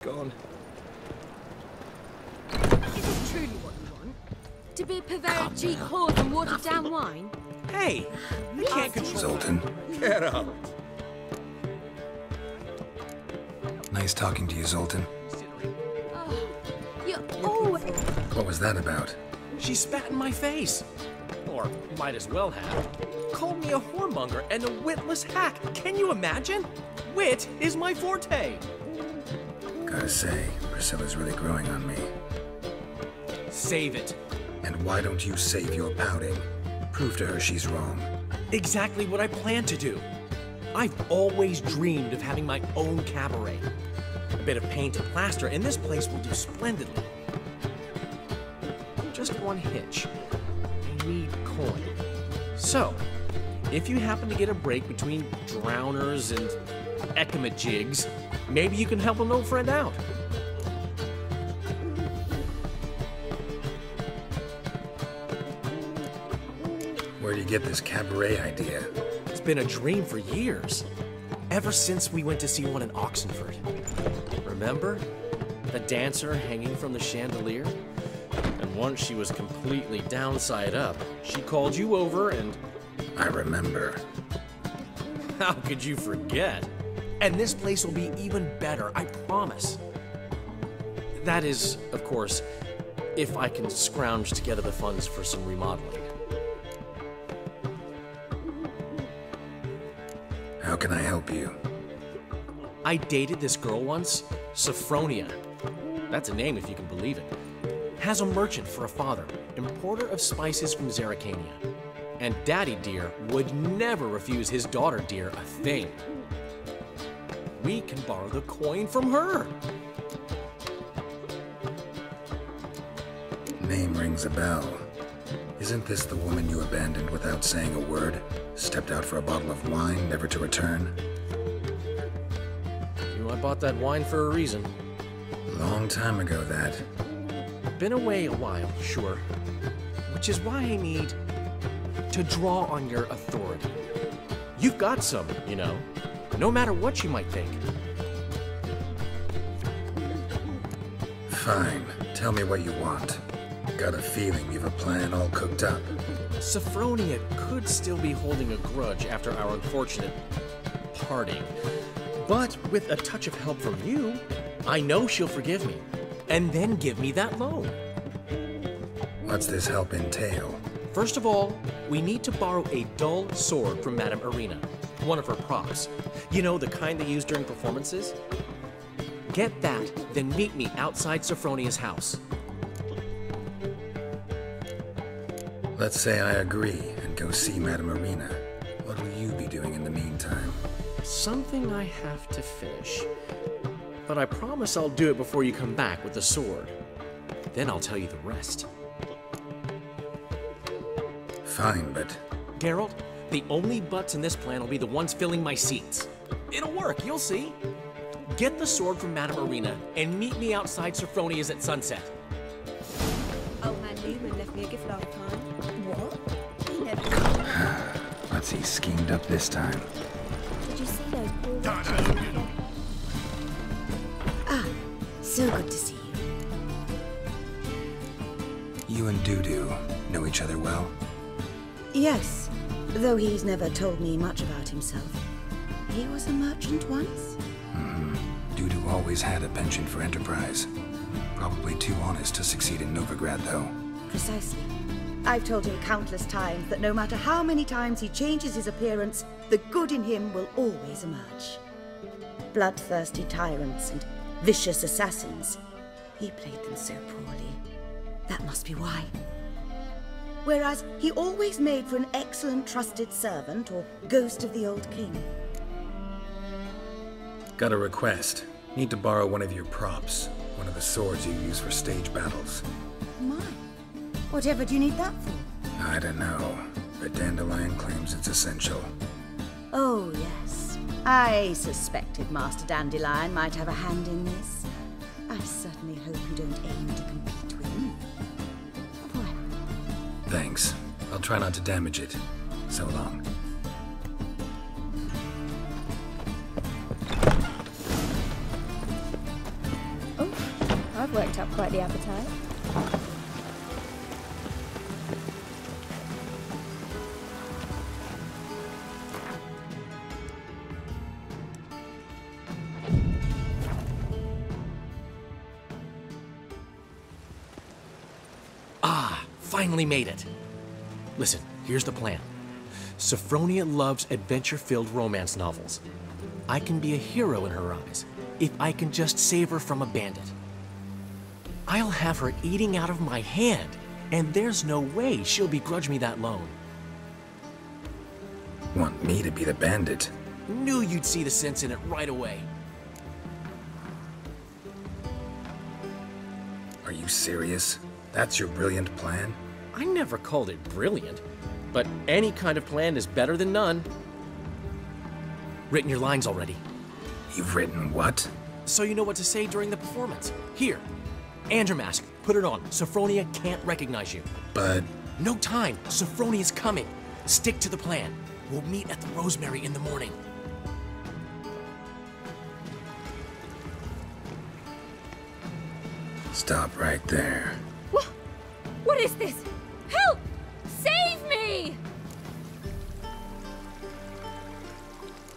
gone. Is it truly what you want? To be a purveyor of cheap whores and watered-down wine? Hey, I can't control Zoltan, Get up. nice talking to you, Zoltan. Oh, you're always... What was that about? She spat in my face. Or might as well have. Called me a whoremonger and a witless hack. Can you imagine? Wit is my forte. Gotta say, Priscilla's really growing on me. Save it. And why don't you save your pouting? Prove to her she's wrong. Exactly what I plan to do. I've always dreamed of having my own cabaret. A bit of paint and plaster, and this place will do splendidly. Just one hitch. I need coin. So, if you happen to get a break between drowners and ecamajigs, maybe you can help an old friend out. Where do you get this cabaret idea? It's been a dream for years. Ever since we went to see one in Oxenford. Remember? The dancer hanging from the chandelier? And once she was completely downside up, she called you over and... I remember. How could you forget? And this place will be even better, I promise. That is, of course, if I can scrounge together the funds for some remodeling. How can I help you? I dated this girl once, Sophronia. That's a name if you can believe it. Has a merchant for a father, importer of spices from Zerrikania. And Daddy Dear would never refuse his daughter Dear a thing. We can borrow the coin from her. Name rings a bell. Isn't this the woman you abandoned without saying a word? Stepped out for a bottle of wine, never to return? You know, I bought that wine for a reason. Long time ago, that. Been away a while, sure. Which is why I need to draw on your authority. You've got some, you know, no matter what you might think. Fine. Tell me what you want. Got a feeling you've a plan all cooked up. Sophronia could still be holding a grudge after our unfortunate parting. But with a touch of help from you, I know she'll forgive me. And then give me that loan. What's this help entail? First of all, we need to borrow a dull sword from Madame Arena, one of her props. You know, the kind they use during performances? Get that, then meet me outside Sophronia's house. Let's say I agree and go see Madame Arena. What will you be doing in the meantime? Something I have to finish. But I promise I'll do it before you come back with the sword. Then I'll tell you the rest. Fine, but... Geralt, the only butts in this plan will be the ones filling my seats. It'll work, you'll see. Get the sword from Madame Arena and meet me outside Sophronia's at sunset. Old man Newman left me a gift last time. What? He never What's he schemed up this time? Did you see those poor wretches? Ah, so good to see you. You and Dudu know each other well? Yes, though he's never told me much about himself. He was a merchant once? Dudu always had a penchant for enterprise. Probably too honest to succeed in Novigrad, though. Precisely. I've told him countless times that no matter how many times he changes his appearance, the good in him will always emerge. Bloodthirsty tyrants and vicious assassins. He played them so poorly. That must be why. Whereas he always made for an excellent trusted servant or ghost of the old king. Got a request. Need to borrow one of your props. One of the swords you use for stage battles. My, whatever do you need that for? I don't know, but Dandelion claims it's essential. Oh, yes. I suspected Master Dandelion might have a hand in this. I certainly hope you don't aim to compete with me. Well, Thanks. I'll try not to damage it. So long. Worked up quite the appetite. Finally made it. Listen, here's the plan. Sophronia loves adventure-filled romance novels. I can be a hero in her eyes if I can just save her from a bandit. I'll have her eating out of my hand, and there's no way she'll begrudge me that loan. Want me to be the bandit? Knew you'd see the sense in it right away. Are you serious? That's your brilliant plan? I never called it brilliant, but any kind of plan is better than none. Written your lines already. You've written what? So you know what to say during the performance. Here, and your mask. Put it on. Sophronia can't recognize you. But... No time. Sophronia's coming. Stick to the plan. We'll meet at the Rosemary in the morning. Stop right there. What is this? Help! Save me!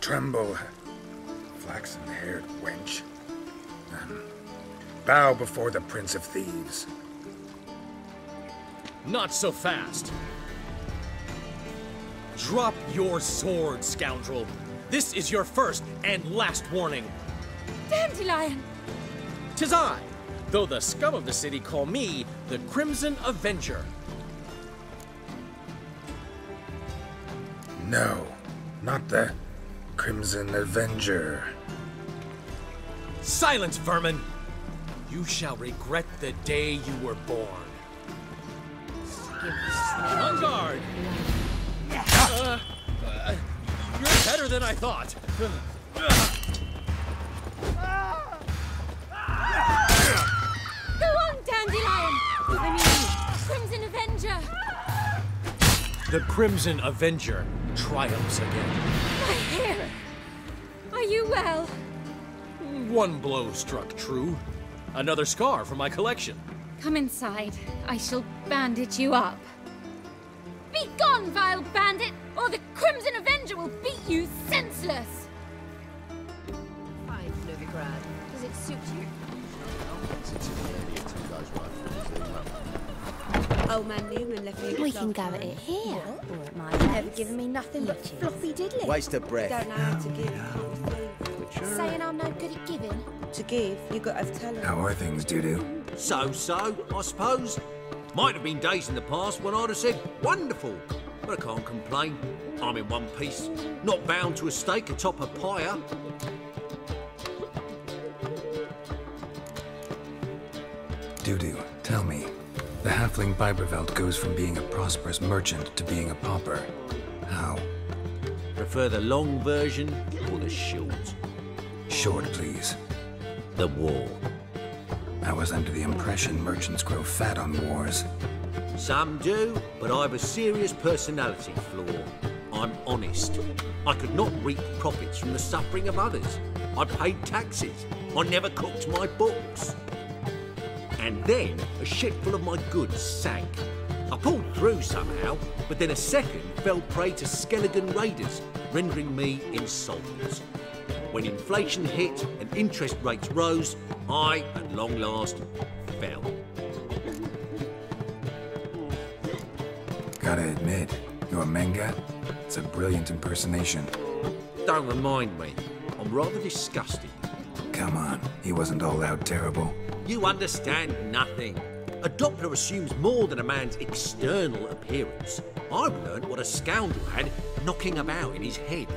Tremble, flaxen-haired wench. Bow before the Prince of Thieves. Not so fast. Drop your sword, scoundrel. This is your first and last warning. Dandelion! 'Tis I, though the scum of the city call me the Crimson Avenger. No, not the Crimson Avenger. Silence, vermin! You shall regret the day you were born. On guard! You're better than I thought. Go on, Dandelion! I mean, Crimson Avenger! The Crimson Avenger triumphs again. My hair! Are you well? One blow struck true. Another scar from my collection. Come inside. I shall bandage you up. Be gone, vile bandit, or the Crimson Avenger will beat you senseless! Fine, Novigrad. Does it suit you? Old man Newman left me. We can go at it here, or at my Never place. given me nothing but floppy diddly. Waste of breath. Don't know how to give. Saying I'm no good at giving. To give, you got to have talent. How are things, Dudu? So, I suppose. Might have been days in the past when I'd have said, wonderful. But I can't complain. I'm in one piece. Not bound to a stake atop a pyre. Dudu, tell me. The halfling Biberveld goes from being a prosperous merchant to being a pauper. How? Prefer the long version or the short? Short, please. The war. I was under the impression merchants grow fat on wars. Some do, but I have a serious personality flaw. I'm honest. I could not reap profits from the suffering of others. I paid taxes. I never cooked my books. And then a shipful of my goods sank. I pulled through somehow, but then a second fell prey to Skelligan raiders, rendering me insolvent. When inflation hit and interest rates rose, I, at long last, fell. Gotta admit, your manga, it's a brilliant impersonation. Don't remind me. I'm rather disgusted. Come on, he wasn't all out terrible. You understand nothing. A Doppler assumes more than a man's external appearance. I've learned what a scoundrel had knocking about in his head.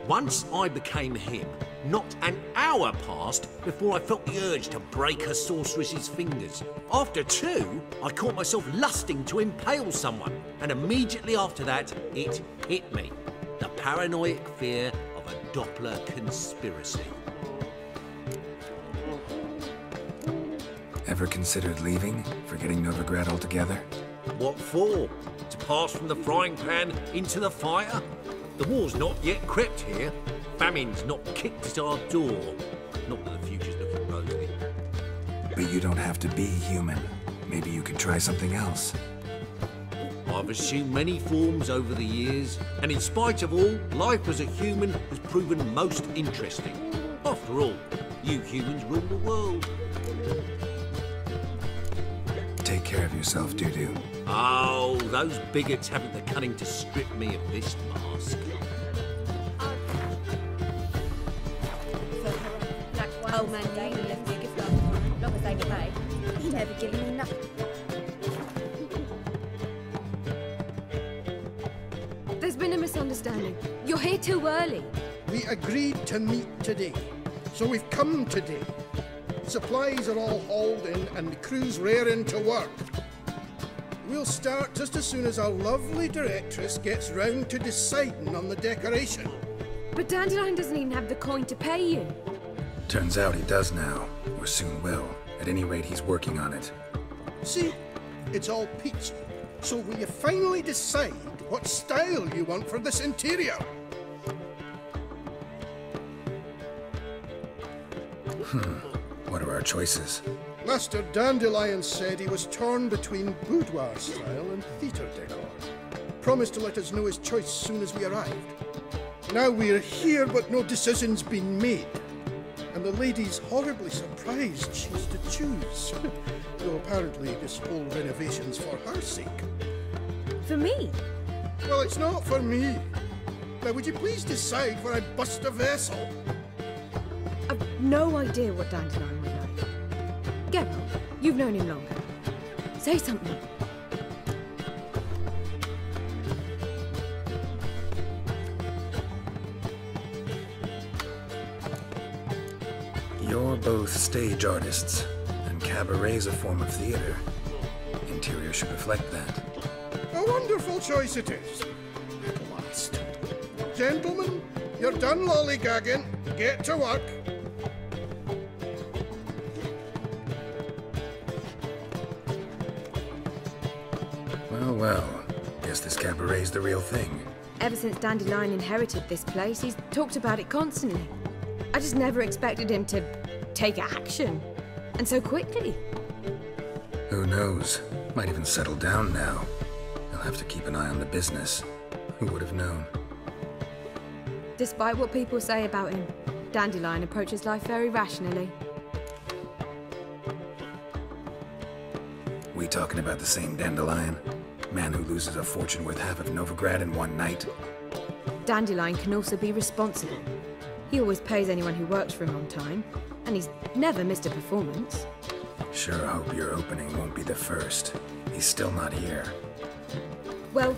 Once I became him, not an hour passed before I felt the urge to break a sorceress's fingers. After two, I caught myself lusting to impale someone, and immediately after that, it hit me. The paranoid fear of a Doppler conspiracy. Ever considered leaving? Forgetting Novigrad altogether? What for? To pass from the frying pan into the fire? The war's not yet crept here. Famine's not kicked at our door. Not that the future's looking rosy. But you don't have to be human. Maybe you could try something else. I've assumed many forms over the years, and in spite of all, life as a human has proven most interesting. After all, you humans rule the world. Take care of yourself, Dudu. Oh, those bigots haven't the cunning to strip me of this mask. Old man Damon left me a gift last time, long as they pay. He never given me nothing. There's been a misunderstanding. You're here too early. We agreed to meet today, so we've come today. Supplies are all hauled in and the crew's raring to work. We'll start just as soon as our lovely directress gets round to deciding on the decoration. But Dandelion doesn't even have the coin to pay you. Turns out he does now, or soon will. At any rate, he's working on it. See, it's all peachy. So will you finally decide what style you want for this interior? What are our choices? Master Dandelion said he was torn between boudoir style and theatre decor. Promised to let us know his choice as soon as we arrived. Now we're here, but no decision's been made. And the lady's horribly surprised she's to choose. Though apparently this whole renovation's for her sake. For me? Well, it's not for me. Now, would you please decide where I bust a vessel? I've no idea what Dandelion would like. Geralt, you've known him longer. Say something. You're both stage artists, and cabaret's a form of theater. Interior should reflect that. A wonderful choice it is. At last. Gentlemen, you're done lollygagging. Get to work. Well, guess this cabaret's the real thing. Ever since Dandelion inherited this place, he's talked about it constantly. I just never expected him to take action. And so quickly. Who knows? Might even settle down now. He'll have to keep an eye on the business. Who would have known? Despite what people say about him, Dandelion approaches life very rationally. We talking about the same Dandelion? Man who loses a fortune worth half of Novigrad in one night? Dandelion can also be responsible. He always pays anyone who works for him on time, and he's never missed a performance. Sure hope your opening won't be the first. He's still not here. Well,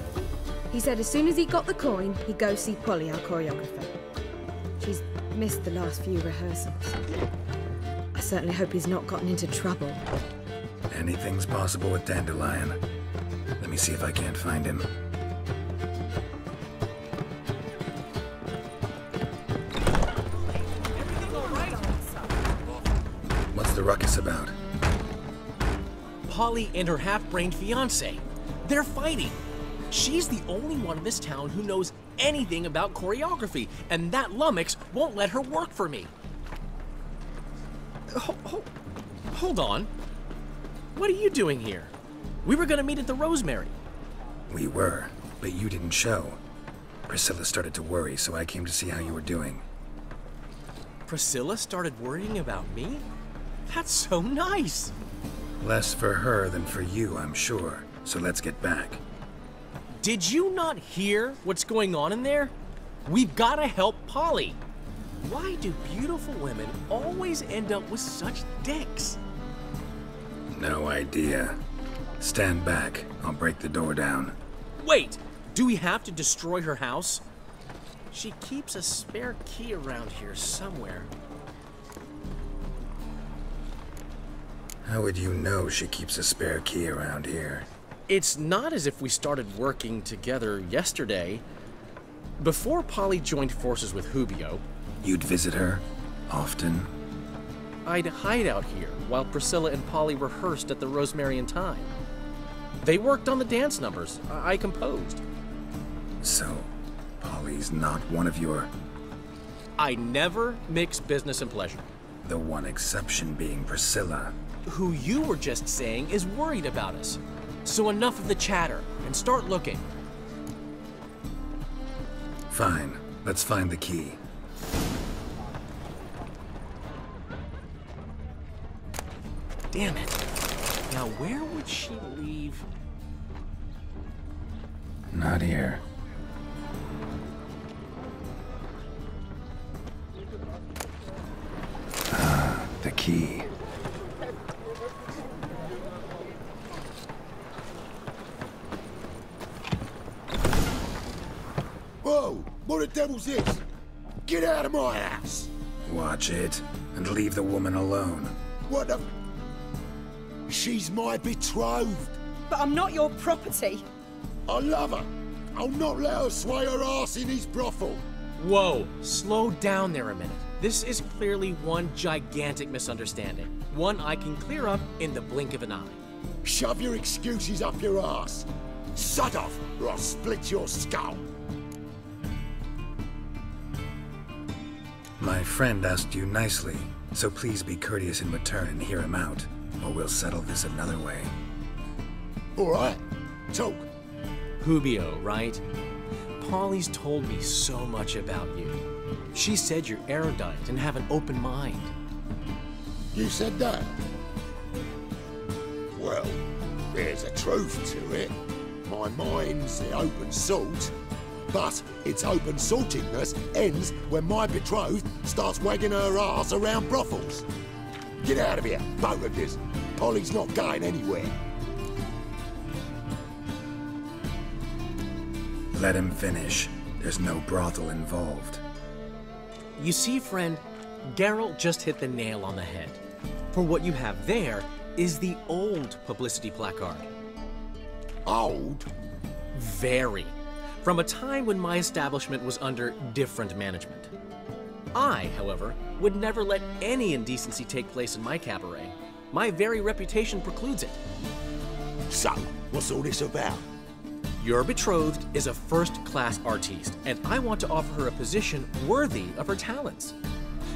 he said as soon as he got the coin, he'd go see Polly, our choreographer. She's missed the last few rehearsals. I certainly hope he's not gotten into trouble. Anything's possible with Dandelion. Let me see if I can't find him. What's the ruckus about? Polly and her half-brained fiancé. They're fighting. She's the only one in this town who knows anything about choreography, and that lummox won't let her work for me. Hold on. What are you doing here? We were gonna meet at the Rosemary. We were, but you didn't show. Priscilla started to worry, so I came to see how you were doing. Priscilla started worrying about me? That's so nice. Less for her than for you, I'm sure. So let's get back. Did you not hear what's going on in there? We've gotta help Polly. Why do beautiful women always end up with such dicks? No idea. Stand back. I'll break the door down. Wait! Do we have to destroy her house? She keeps a spare key around here somewhere. How would you know she keeps a spare key around here? It's not as if we started working together yesterday. Before Polly joined forces with Hubio, You'd visit her? Often? I'd hide out here while Priscilla and Polly rehearsed at the Rosemary and Thyme. They worked on the dance numbers I composed. So, Polly's not one of your... I never mix business and pleasure. The one exception being Priscilla. Who you were just saying is worried about us. So enough of the chatter, and start looking. Fine. Let's find the key. Damn it. Now where would she leave? Not here. Ah, the key. Whoa! What the devil's this? Get out of my house! Watch it, and leave the woman alone. What the... She's my betrothed. But I'm not your property. I love her. I'll not let her sway her ass in his brothel. Whoa, slow down there a minute. This is clearly one gigantic misunderstanding. One I can clear up in the blink of an eye. Shove your excuses up your ass. Sod off, or I'll split your skull. My friend asked you nicely, so please be courteous in return and hear him out, or we'll settle this another way. All right, talk. Hubio, right? Polly's told me so much about you. She said you're erudite and have an open mind. You said that? Well, there's a truth to it. My mind's the open salt, but its open saltedness ends when my betrothed starts wagging her ass around brothels. Get out of here, both of yous. Polly's not going anywhere. Let him finish. There's no brothel involved. You see, friend, Geralt just hit the nail on the head. For what you have there is the old publicity placard. Old? Very. From a time when my establishment was under different management. I, however, would never let any indecency take place in my cabaret. My very reputation precludes it. So, what's all this about? Your betrothed is a first-class artiste, and I want to offer her a position worthy of her talents.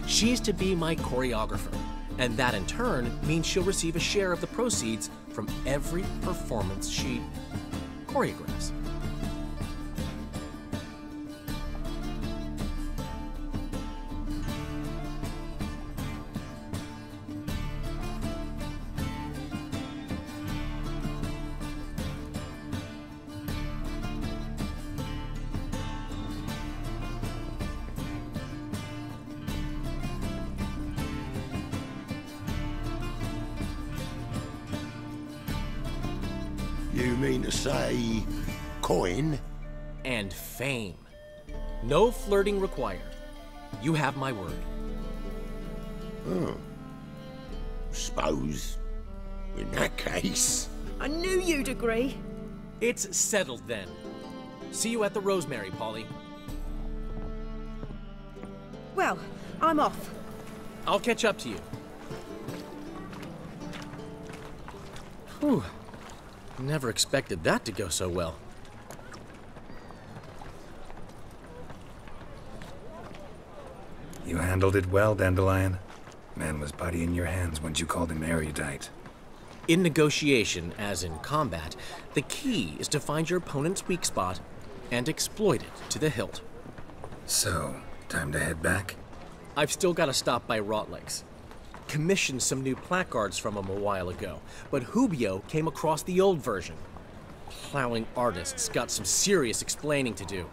She's to be my choreographer, and that in turn means she'll receive a share of the proceeds from every performance she choreographs. You mean to say... coin? And fame. No flirting required. You have my word. Oh. Suppose... in that case... I knew you'd agree. It's settled then. See you at the Rosemary, Polly. Well, I'm off. I'll catch up to you. Whew. Never expected that to go so well. You handled it well, Dandelion. Man was putty in your hands once you called him erudite. In negotiation, as in combat, the key is to find your opponent's weak spot and exploit it to the hilt. So, time to head back? I've still got to stop by Rotlick's. Commissioned some new placards from him a while ago, but Hubio came across the old version. Plowing artists got some serious explaining to do.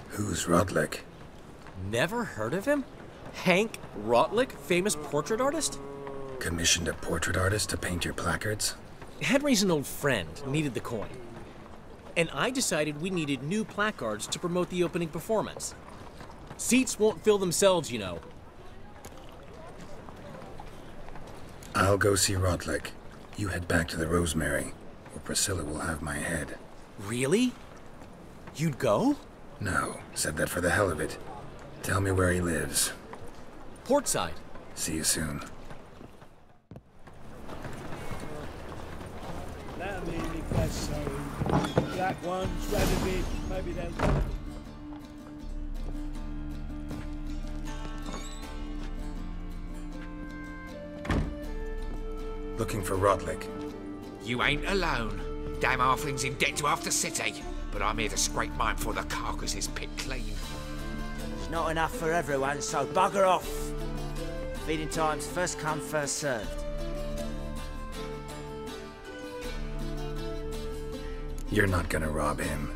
Who's Rotlick? Never heard of him? Hank Rotlick, famous portrait artist? Commissioned a portrait artist to paint your placards? Henry's an old friend, needed the coin. And I decided we needed new placards to promote the opening performance. Seats won't fill themselves, you know. I'll go see Rotlick. You head back to the Rosemary, or Priscilla will have my head. Really? You'd go? No, said that for the hell of it. Tell me where he lives. Portside. See you soon. That'll be me class, sorry. Black ones, red a bit, maybe they'll... Looking for Rodlick. You ain't alone. Damn halfling's in debt to half the city. But I'm here to scrape mine before the carcass is picked clean. There's not enough for everyone, so bugger off. Feeding time's first come, first served. You're not gonna rob him.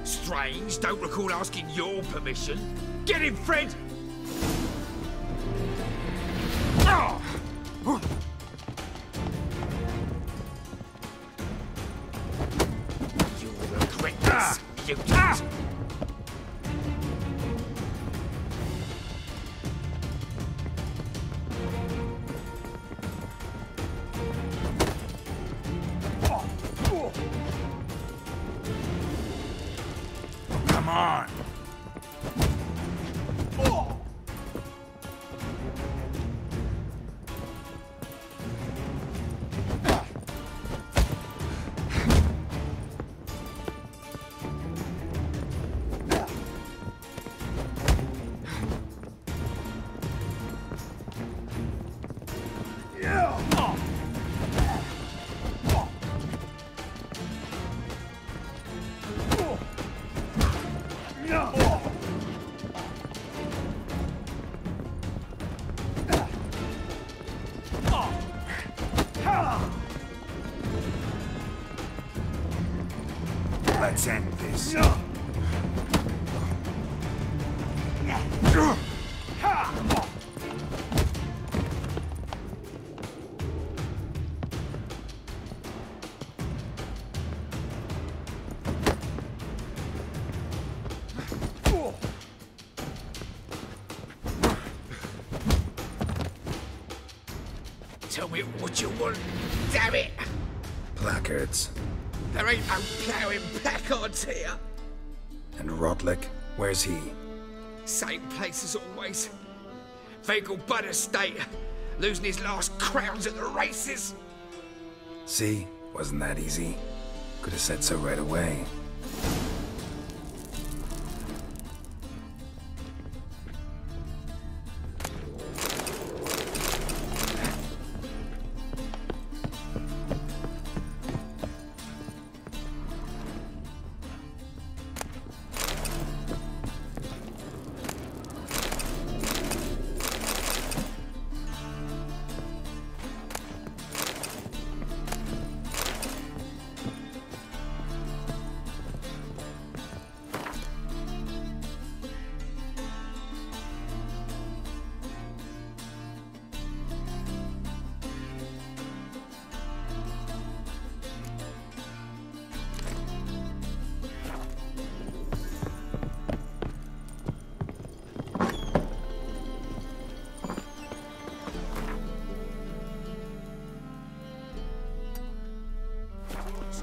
Strange, don't recall asking your permission. Get him, Fred! Oh! You'll regret this, mutant! Come on. Let's end this. Tell me what you want, damn it! Placards. There ain't no ploughing placards here. And Rodlick, where's he? Same place as always. Vegal Bud Estate, losing his last crowns at the races. See? Wasn't that easy? Could have said so right away.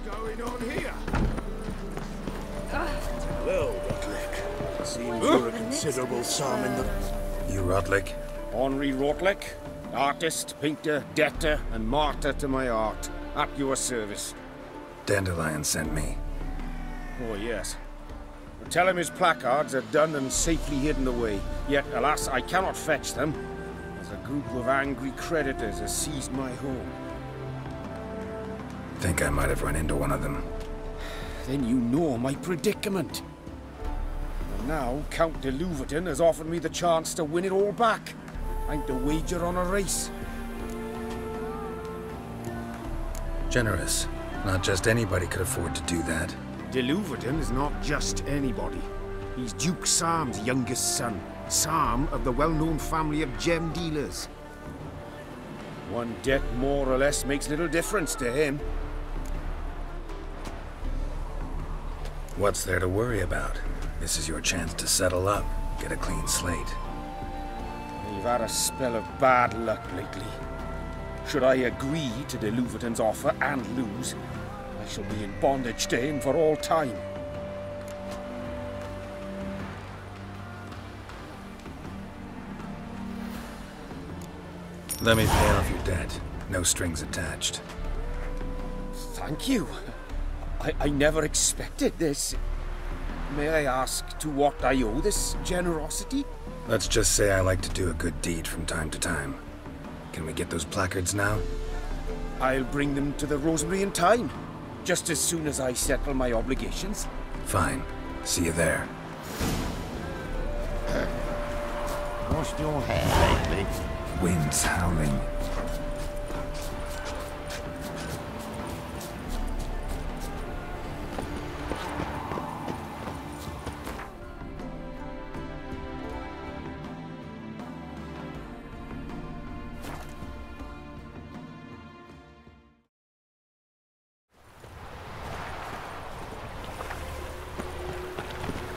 Going on here? Well, Rodlick. Seems you're a considerable sum in the... You Rodlick? Henri Rodlick, artist, painter, debtor, and martyr to my art. At your service. Dandelion sent me. Oh, yes. Tell him his placards are done and safely hidden away. Yet, alas, I cannot fetch them, as a group of angry creditors has seized my home. Think I might have run into one of them. Then you know my predicament. And now, Count de Louverton has offered me the chance to win it all back. I'm to wager on a race. Generous. Not just anybody could afford to do that. De Louverton is not just anybody. He's Duke Sam's youngest son. Sam of the well-known family of gem dealers. One debt more or less makes little difference to him. What's there to worry about? This is your chance to settle up, get a clean slate. You've had a spell of bad luck lately. Should I agree to de Louverton's offer and lose, I shall be in bondage to him for all time. Let me pay off your debt. No strings attached. Thank you. I never expected this. May I ask to what I owe this generosity? Let's just say I like to do a good deed from time to time. Can we get those placards now? I'll bring them to the Rosemary in time, just as soon as I settle my obligations. Fine. See you there. What's your hair lately? Wind's howling.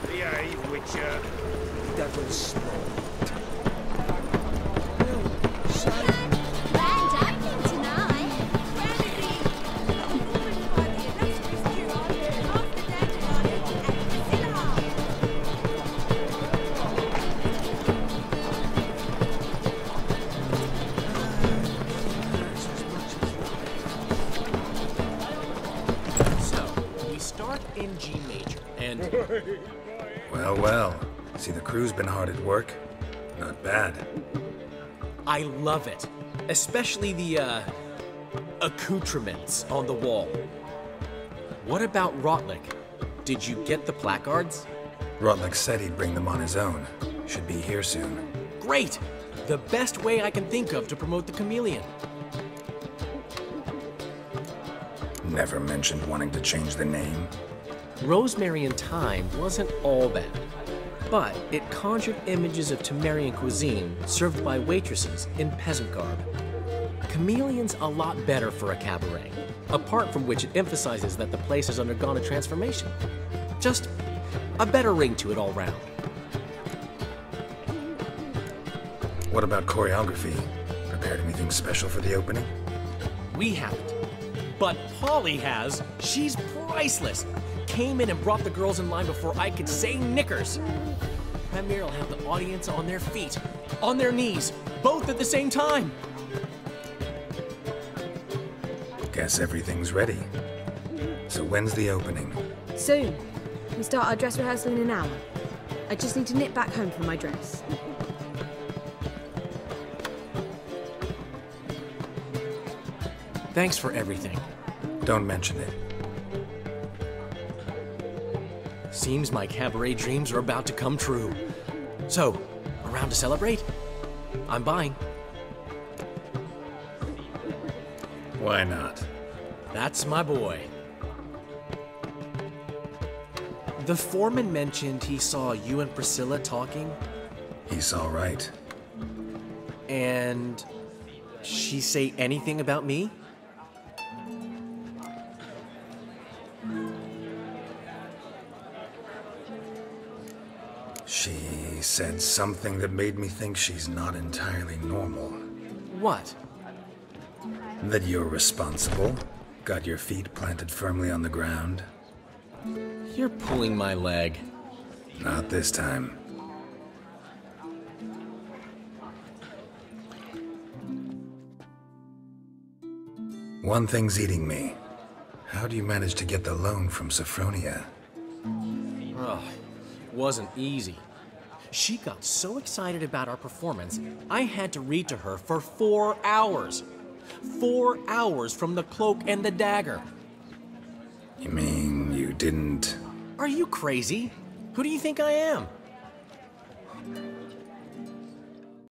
Behave, Witcher. Devil small. In G major, and... Well, well. See, the crew's been hard at work. Not bad. I love it. Especially the, accoutrements on the wall. What about Rotlick? Did you get the placards? Rotlick said he'd bring them on his own. Should be here soon. Great! The best way I can think of to promote the chameleon. Never mentioned wanting to change the name. Rosemary in Time wasn't all bad, but it conjured images of Temerian cuisine served by waitresses in peasant garb. Chameleon's a lot better for a cabaret, apart from which it emphasizes that the place has undergone a transformation. Just a better ring to it all round. What about choreography? Prepared anything special for the opening? We haven't. But Polly has. She's priceless. Came in and brought the girls in line before I could say knickers. Premier will have the audience on their feet, on their knees, both at the same time. Guess everything's ready. So when's the opening? Soon. We start our dress rehearsal in an hour. I just need to nip back home for my dress. Thanks for everything. Don't mention it. Seems my cabaret dreams are about to come true. So, around to celebrate? I'm buying. Why not? That's my boy. The foreman mentioned he saw you and Priscilla talking. He's all right. And she say anything about me? She said something that made me think she's not entirely normal. What? That you're responsible, got your feet planted firmly on the ground. You're pulling my leg. Not this time. One thing's eating me. How do you manage to get the loan from Sophronia? Oh, wasn't easy. She got so excited about our performance, I had to read to her for 4 hours. 4 hours from The Cloak and the Dagger. You mean you didn't... Are you crazy? Who do you think I am?